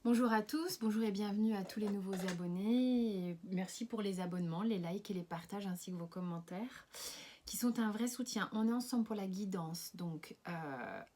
Bonjour à tous, bonjour et bienvenue à tous les nouveaux abonnés. Et merci pour les abonnements, les likes et les partages ainsi que vos commentaires qui sont un vrai soutien. On est ensemble pour la guidance donc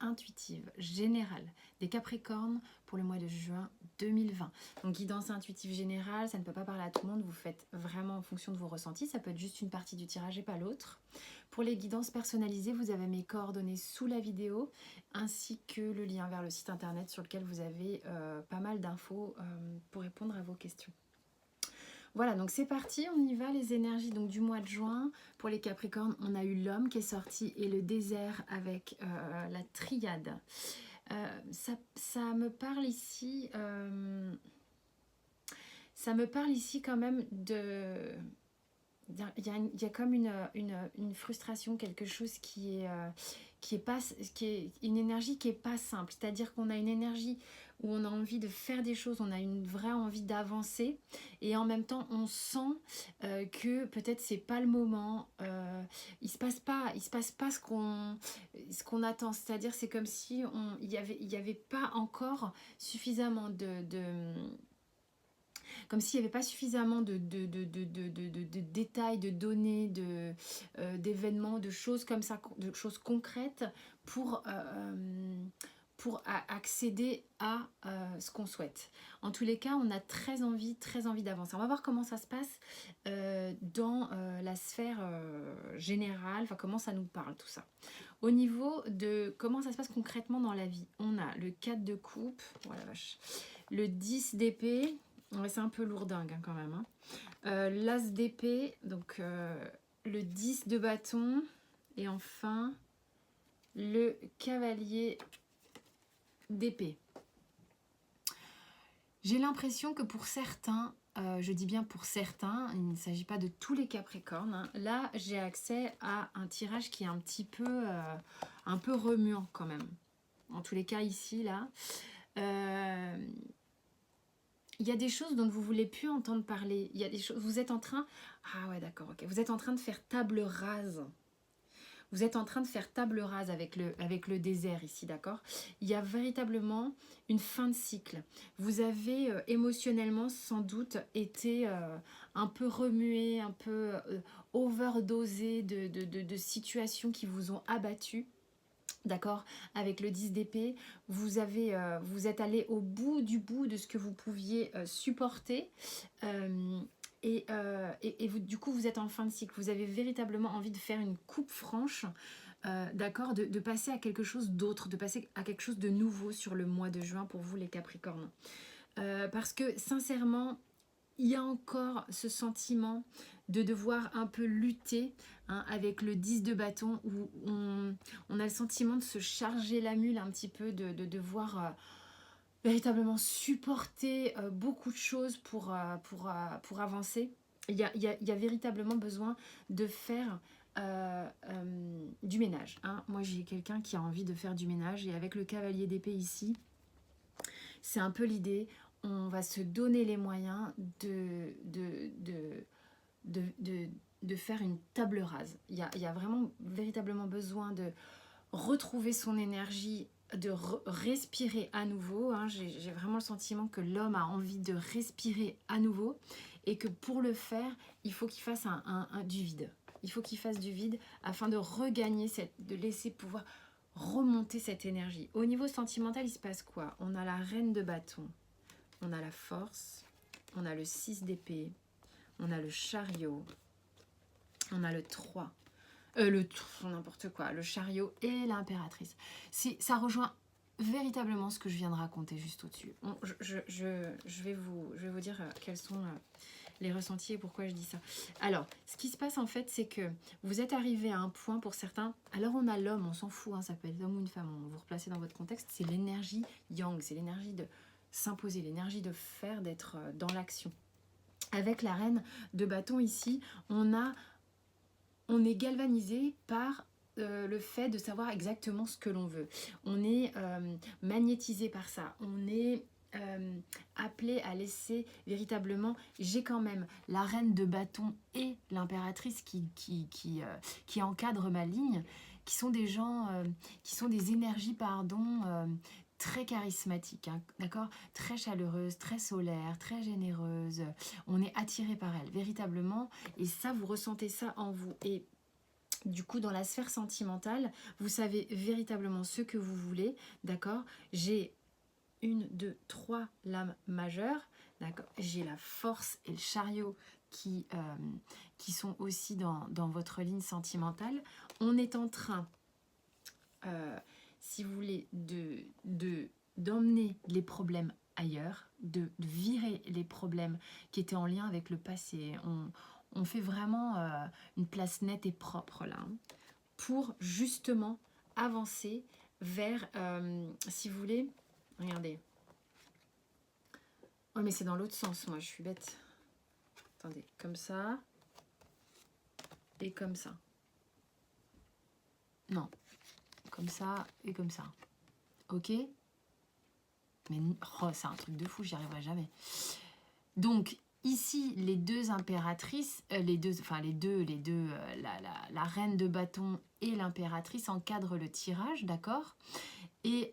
intuitive générale des Capricornes pour le mois de juin 2020. Donc guidance intuitive générale, ça ne peut pas parler à tout le monde, vous faites vraiment en fonction de vos ressentis, ça peut être juste une partie du tirage et pas l'autre. Pour les guidances personnalisées, vous avez mes coordonnées sous la vidéo ainsi que le lien vers le site internet sur lequel vous avez pas mal d'infos pour répondre à vos questions. Voilà, donc c'est parti, on y va, les énergies donc du mois de juin. Pour les Capricornes, on a eu l'homme qui est sorti et le désert avec la triade. Ça me parle ici... ça me parle ici quand même de... Il y a comme une frustration, quelque chose qui est une énergie qui n'est pas simple. C'est-à-dire qu'on a une énergie où on a envie de faire des choses, on a une vraie envie d'avancer et en même temps on sent que peut-être c'est pas le moment, il se passe pas ce qu'on attend. C'est-à-dire c'est comme si il y avait pas encore suffisamment comme s'il n'y avait pas suffisamment de détails, de données, d'événements, de choses comme ça, de choses concrètes pour accéder à ce qu'on souhaite. En tous les cas, on a très envie d'avancer. On va voir comment ça se passe dans la sphère générale, enfin comment ça nous parle tout ça. Au niveau de comment ça se passe concrètement dans la vie, on a le 4 de coupe, oh la vache, le 10 d'épée. Ouais, c'est un peu lourdingue quand même. Hein. L'as d'épée, donc le 10 de bâton. Et enfin, le cavalier d'épée. J'ai l'impression que pour certains, je dis bien pour certains, il ne s'agit pas de tous les Capricornes. Hein, là, j'ai accès à un tirage qui est un peu remuant quand même. En tous les cas, ici, là. Il y a des choses dont vous ne voulez plus entendre parler. Il y a des choses. Vous êtes en train. Ah ouais, d'accord, ok. Vous êtes en train de faire table rase. Vous êtes en train de faire table rase avec le désert ici, d'accord? Il y a véritablement une fin de cycle. Vous avez émotionnellement sans doute été un peu remué, un peu overdosé de situations qui vous ont abattu. D'accord, avec le 10 d'épée, vous êtes allé au bout de ce que vous pouviez supporter et vous, du coup vous êtes en fin de cycle. Vous avez véritablement envie de faire une coupe franche, d'accord, de passer à quelque chose d'autre, de passer à quelque chose de nouveau sur le mois de juin pour vous les Capricornes. Parce que sincèrement, il y a encore ce sentiment de devoir un peu lutter hein, avec le 10 de bâton où on a le sentiment de se charger la mule un petit peu, de devoir véritablement supporter beaucoup de choses pour avancer. Il y a véritablement besoin de faire du ménage. Hein. Moi, j'ai quelqu'un qui a envie de faire du ménage et avec le cavalier d'épée ici, c'est un peu l'idée. On va se donner les moyens de faire une table rase. Il y a vraiment véritablement besoin de retrouver son énergie, de respirer à nouveau. Hein. J'ai vraiment le sentiment que l'homme a envie de respirer à nouveau et que pour le faire, il faut qu'il fasse du vide. Il faut qu'il fasse du vide afin de regagner, de laisser pouvoir remonter cette énergie. Au niveau sentimental, il se passe quoi? On a la reine de bâton, on a la force, on a le 6 d'épée, on a le chariot, on a le 3, n'importe quoi, le chariot et l'impératrice. Ça rejoint véritablement ce que je viens de raconter juste au-dessus. Bon, je vais vous dire quels sont les ressentis et pourquoi je dis ça. Alors, ce qui se passe en fait, c'est que vous êtes arrivé à un point pour certains. Alors on a l'homme, on s'en fout, hein, ça peut être homme ou une femme, on vous replacez dans votre contexte. C'est l'énergie yang, c'est l'énergie de s'imposer, l'énergie de faire, d'être dans l'action. Avec la reine de bâton ici, on est galvanisé par le fait de savoir exactement ce que l'on veut. On est magnétisé par ça. On est appelé à laisser véritablement... J'ai quand même la reine de bâton et l'impératrice qui encadrent ma ligne, qui sont des gens, qui sont des énergies, très charismatique, hein, d'accord? Très chaleureuse, très solaire, très généreuse. On est attiré par elle, véritablement. Et ça, vous ressentez ça en vous. Et du coup, dans la sphère sentimentale, vous savez véritablement ce que vous voulez, d'accord? J'ai une, deux, trois lames majeures, d'accord? J'ai la force et le chariot qui sont aussi dans votre ligne sentimentale. On est en train, si vous voulez, d'emmener les problèmes ailleurs, de virer les problèmes qui étaient en lien avec le passé. On fait vraiment une place nette et propre là, hein, pour justement avancer vers, si vous voulez, regardez. Oh mais c'est dans l'autre sens, moi je suis bête. Attendez, comme ça et comme ça. Non, comme ça et comme ça. Ok? Mais oh, c'est un truc de fou, j'y arriverai jamais. Donc ici, les deux impératrices, la reine de bâton et l'impératrice encadrent le tirage, d'accord? Et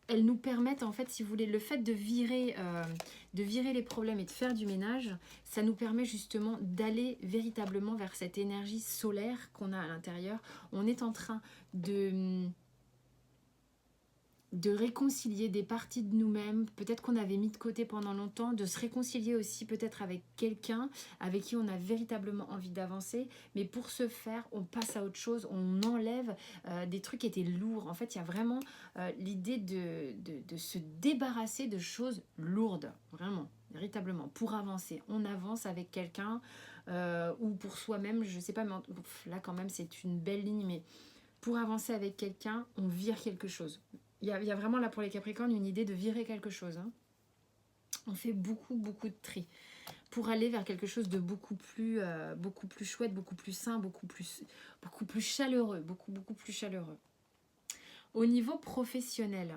elles nous permettent, en fait, si vous voulez, le fait de virer les problèmes et de faire du ménage, ça nous permet justement d'aller véritablement vers cette énergie solaire qu'on a à l'intérieur. On est en train de réconcilier des parties de nous-mêmes, peut-être qu'on avait mis de côté pendant longtemps, de se réconcilier aussi peut-être avec quelqu'un avec qui on a véritablement envie d'avancer, mais pour ce faire, on passe à autre chose, on enlève des trucs qui étaient lourds. En fait, il y a vraiment l'idée de se débarrasser de choses lourdes, vraiment, véritablement, pour avancer. On avance avec quelqu'un ou pour soi-même, je sais pas, mais là quand même c'est une belle ligne, mais pour avancer avec quelqu'un, on vire quelque chose. Il y a vraiment là pour les Capricornes une idée de virer quelque chose. Hein. On fait beaucoup de tri pour aller vers quelque chose de beaucoup plus chouette, beaucoup plus sain, beaucoup plus chaleureux, beaucoup plus chaleureux. Au niveau professionnel,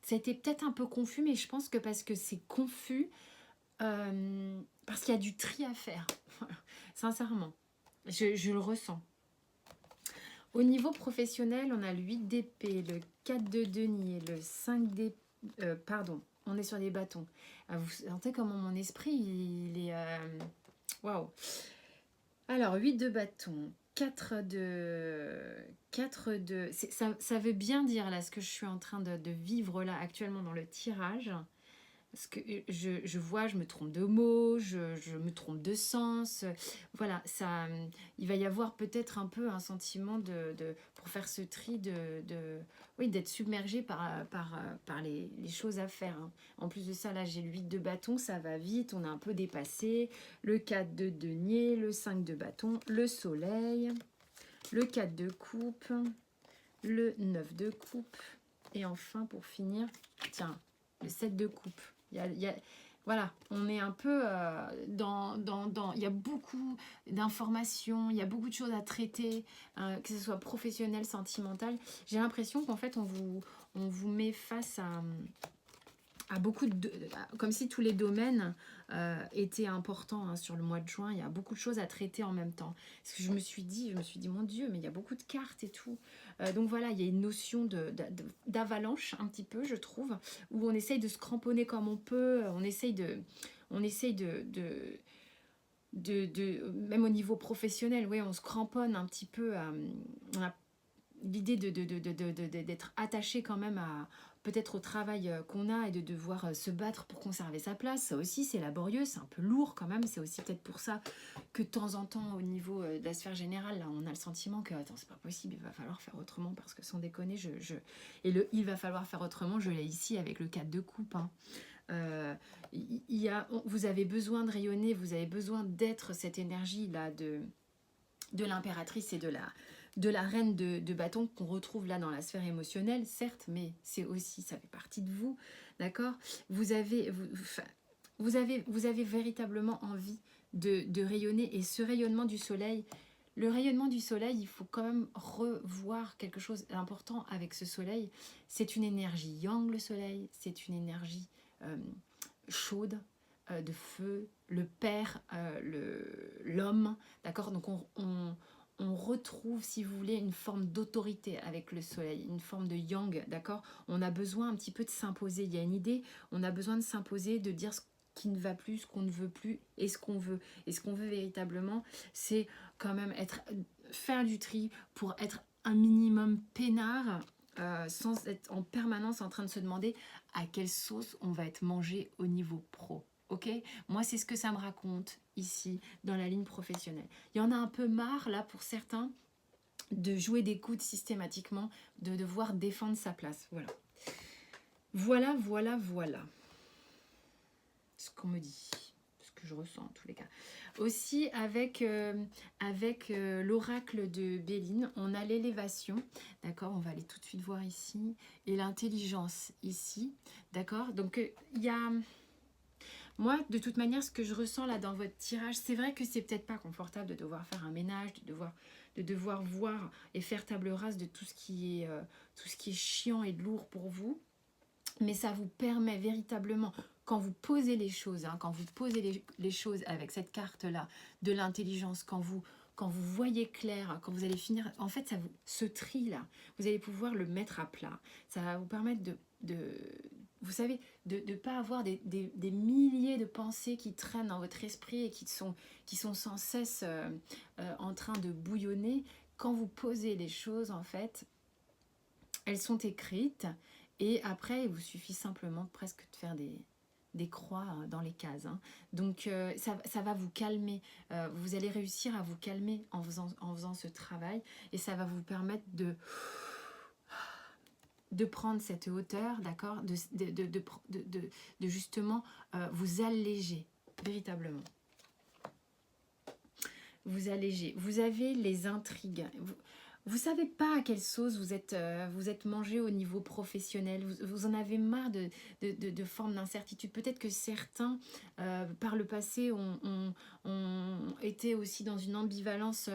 ça a été peut-être un peu confus, mais je pense que parce que c'est confus, parce qu'il y a du tri à faire. Sincèrement, je le ressens. Au niveau professionnel, on a le 8 d'épée, le 4 de denier, le 5 d'épée, pardon, on est sur des bâtons. Vous sentez comment mon esprit, il est... Waouh. Alors, 8 de bâton, 4 de... Ça veut bien dire, là, ce que je suis en train de vivre, là, actuellement, dans le tirage. Parce que je vois, je me trompe de mots, je me trompe de sens. Voilà, ça, il va y avoir peut-être un peu un sentiment pour faire ce tri oui, d'être submergé par les choses à faire. Hein. En plus de ça, là, j'ai le 8 de bâton, ça va vite, on a un peu dépassé. Le 4 de denier, le 5 de bâton, le soleil, le 4 de coupe, le 9 de coupe. Et enfin, pour finir, tiens, le 7 de coupe. Voilà, on est un peu il y a beaucoup d'informations, il y a beaucoup de choses à traiter, que ce soit professionnel, sentimental. J'ai l'impression qu'en fait, on vous met face à beaucoup comme si tous les domaines étaient importants hein, sur le mois de juin. Il y a beaucoup de choses à traiter en même temps. Parce que je me suis dit, mon Dieu, mais il y a beaucoup de cartes et tout. Donc voilà, il y a une notion d'avalanche un petit peu, je trouve, où on essaye de se cramponner comme on peut. On essaye même au niveau professionnel, oui, on se cramponne un petit peu. On a l'idée d'être attaché quand même à peut-être au travail qu'on a et de devoir se battre pour conserver sa place. Ça aussi, c'est laborieux, c'est un peu lourd quand même. C'est aussi peut-être pour ça que de temps en temps, au niveau de la sphère générale, là, on a le sentiment que, attends, c'est pas possible, il va falloir faire autrement parce que sans déconner, il va falloir faire autrement, je l'ai ici avec le 4 de coupe. Hein. Vous avez besoin de rayonner, vous avez besoin d'être cette énergie-là de l'impératrice et de la reine de bâton qu'on retrouve là dans la sphère émotionnelle, certes, mais c'est aussi, ça fait partie de vous, d'accord? Vous avez véritablement envie de rayonner, et ce rayonnement du soleil, le rayonnement du soleil, il faut quand même revoir quelque chose d'important avec ce soleil. C'est une énergie yang, le soleil, c'est une énergie chaude, de feu, le père, l'homme, d'accord? Donc on retrouve, si vous voulez, une forme d'autorité avec le soleil, une forme de yang, d'accord? On a besoin un petit peu de s'imposer. Il y a une idée, on a besoin de s'imposer, de dire ce qui ne va plus, ce qu'on ne veut plus et ce qu'on veut. Et ce qu'on veut véritablement, c'est quand même faire du tri pour être un minimum peinard, sans être en permanence en train de se demander à quelle sauce on va être mangé au niveau pro. Ok, moi c'est ce que ça me raconte ici dans la ligne professionnelle. Il y en a un peu marre là pour certains de jouer des coudes systématiquement, de devoir défendre sa place. Voilà ce qu'on me dit, ce que je ressens en tous les cas. Aussi avec l'oracle de Béline, on a l'élévation, d'accord, on va aller tout de suite voir ici, et l'intelligence ici, d'accord. Donc il y a... Moi, de toute manière, ce que je ressens là dans votre tirage, c'est vrai que c'est peut-être pas confortable de devoir faire un ménage, de devoir voir et faire table rase de tout ce qui est chiant et lourd pour vous. Mais ça vous permet véritablement, quand vous posez les choses, quand vous posez les choses avec cette carte-là, de l'intelligence, quand vous voyez clair, quand vous allez finir, en fait, ce tri-là, vous allez pouvoir le mettre à plat. Ça va vous permettre vous savez, de ne pas avoir des milliers de pensées qui traînent dans votre esprit et qui sont sans cesse en train de bouillonner. Quand vous posez les choses, en fait, elles sont écrites et après, il vous suffit simplement presque de faire des croix dans les cases. Donc, ça va vous calmer. Vous allez réussir à vous calmer en faisant ce travail et ça va vous permettre de prendre cette hauteur, d'accord, de justement vous alléger véritablement. Vous alléger. Vous avez les intrigues. Vous savez pas à quelle sauce vous êtes mangé au niveau professionnel. Vous en avez marre de formes d'incertitude. Peut-être que certains, par le passé, ont été aussi dans une ambivalence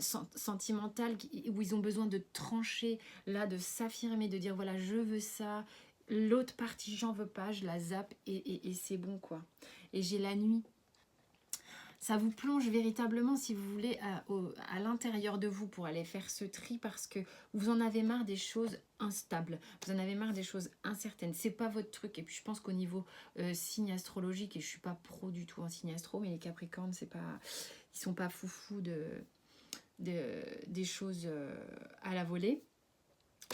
sentimentale où ils ont besoin de trancher, là, de s'affirmer, de dire voilà, je veux ça. L'autre partie, j'en veux pas, je la zappe et c'est bon, quoi. Et j'ai la nuit. Ça vous plonge véritablement, si vous voulez, à l'intérieur de vous pour aller faire ce tri parce que vous en avez marre des choses instables, vous en avez marre des choses incertaines. C'est pas votre truc. Et puis je pense qu'au niveau signe astrologique, et je suis pas pro du tout en signe astro, mais les Capricornes, ils sont pas foufous des choses à la volée.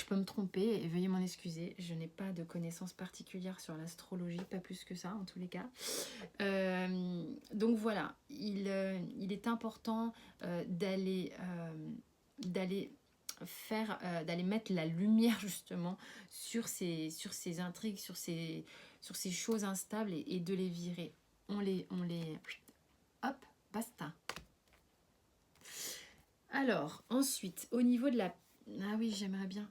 Je peux me tromper et veuillez m'en excuser. Je n'ai pas de connaissances particulières sur l'astrologie, pas plus que ça en tous les cas. Donc voilà, il est important d'aller mettre la lumière justement sur ces intrigues, sur ces choses instables et de les virer. On les hop, basta. Alors, ensuite, au niveau de la... Ah oui, j'aimerais bien.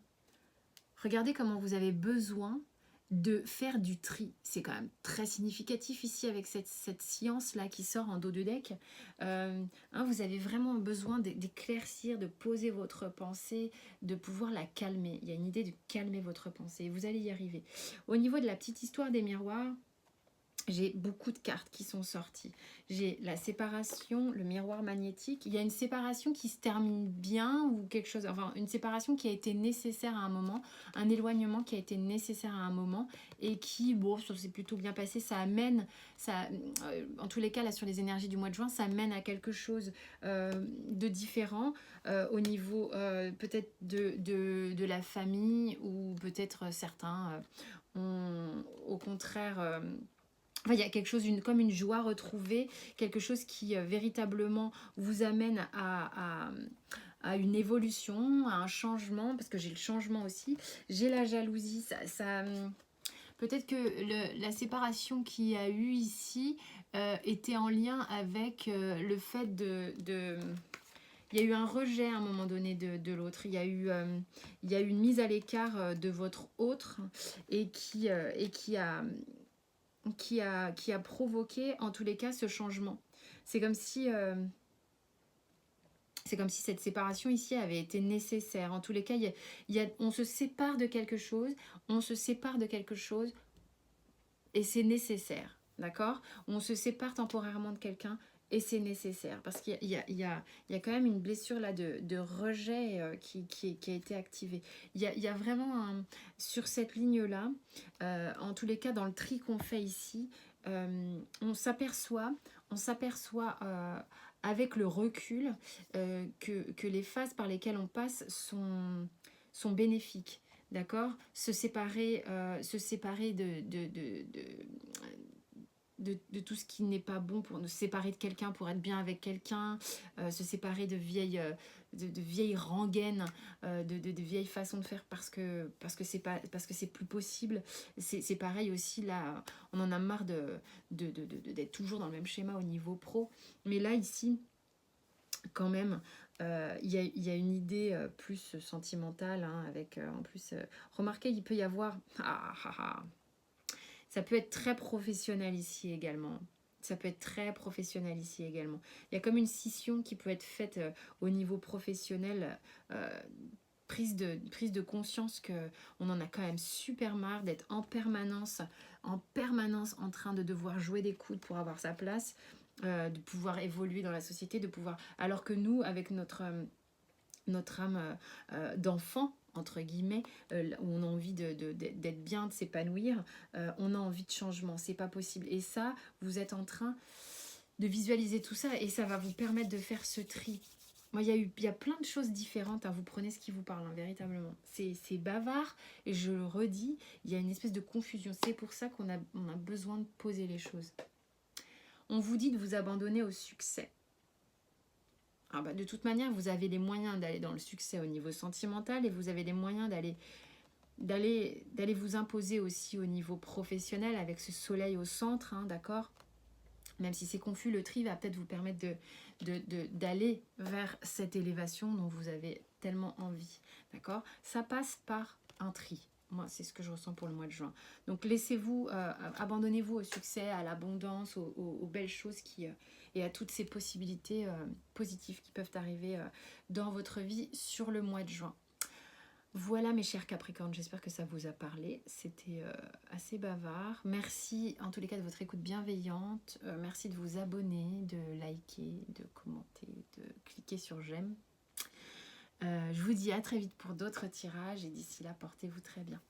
Regardez comment vous avez besoin de faire du tri. C'est quand même très significatif ici avec cette science-là qui sort en dos de deck. Vous avez vraiment besoin d'éclaircir, de poser votre pensée, de pouvoir la calmer. Il y a une idée de calmer votre pensée. Vous allez y arriver. Au niveau de la petite histoire des miroirs, j'ai beaucoup de cartes qui sont sorties. J'ai la séparation, le miroir magnétique. Il y a une séparation qui se termine bien ou quelque chose, enfin une séparation qui a été nécessaire à un moment, un éloignement qui a été nécessaire à un moment et qui, bon, ça s'est plutôt bien passé. Ça amène, en tous les cas, là sur les énergies du mois de juin, ça mène à quelque chose de différent au niveau peut-être de la famille ou peut-être certains ont au contraire... Enfin, il y a quelque chose, comme une joie retrouvée, quelque chose qui véritablement vous amène à une évolution, à un changement, parce que j'ai le changement aussi. J'ai la jalousie, peut-être que la séparation qu'il y a eu ici était en lien avec le fait il y a eu un rejet à un moment donné de l'autre. Il y a eu une mise à l'écart de votre autre et qui a provoqué en tous les cas ce changement. C'est comme si cette séparation ici avait été nécessaire. En tous les cas, on se sépare de quelque chose, et c'est nécessaire, d'accord? On se sépare temporairement de quelqu'un et c'est nécessaire parce qu'il y a quand même une blessure là de rejet qui a été activée. Il y a vraiment sur cette ligne-là, en tous les cas dans le tri qu'on fait ici, on s'aperçoit avec le recul que les phases par lesquelles on passe sont bénéfiques. D'accord, se séparer de tout ce qui n'est pas bon, pour nous séparer de quelqu'un pour être bien avec quelqu'un, se séparer de vieilles rengaines, de vieilles façons de faire parce que c'est plus possible. C'est pareil aussi là, on en a marre d'être toujours dans le même schéma au niveau pro. Mais là ici, quand même, il y a une idée plus sentimentale, hein, avec en plus, remarquez, il peut y avoir ça peut être très professionnel ici également. Ça peut être très professionnel ici également. Il y a comme une scission qui peut être faite au niveau professionnel, prise de conscience que on en a quand même super marre d'être en permanence en train de devoir jouer des coudes pour avoir sa place, de pouvoir évoluer dans la société, de pouvoir, alors que nous, avec notre âme d'enfant, entre guillemets, où on a envie d'être bien, de s'épanouir, on a envie de changement, c'est pas possible. Et ça, vous êtes en train de visualiser tout ça et ça va vous permettre de faire ce tri. Moi, il y a plein de choses différentes, hein, vous prenez ce qui vous parle, hein, véritablement. C'est bavard et je le redis, il y a une espèce de confusion. C'est pour ça qu'on a besoin de poser les choses. On vous dit de vous abandonner au succès. Ah bah, de toute manière, vous avez les moyens d'aller dans le succès au niveau sentimental et vous avez les moyens d'aller vous imposer aussi au niveau professionnel avec ce soleil au centre, hein, d'accord? Même si c'est confus, le tri va peut-être vous permettre d'aller vers cette élévation dont vous avez tellement envie, d'accord? Ça passe par un tri. Moi, c'est ce que je ressens pour le mois de juin. Donc, laissez-vous, abandonnez-vous au succès, à l'abondance, aux belles choses et à toutes ces possibilités positives qui peuvent arriver dans votre vie sur le mois de juin. Voilà mes chers Capricornes, j'espère que ça vous a parlé. C'était assez bavard. Merci en tous les cas de votre écoute bienveillante. Merci de vous abonner, de liker, de commenter, de cliquer sur j'aime. Je vous dis à très vite pour d'autres tirages et d'ici là, portez-vous très bien.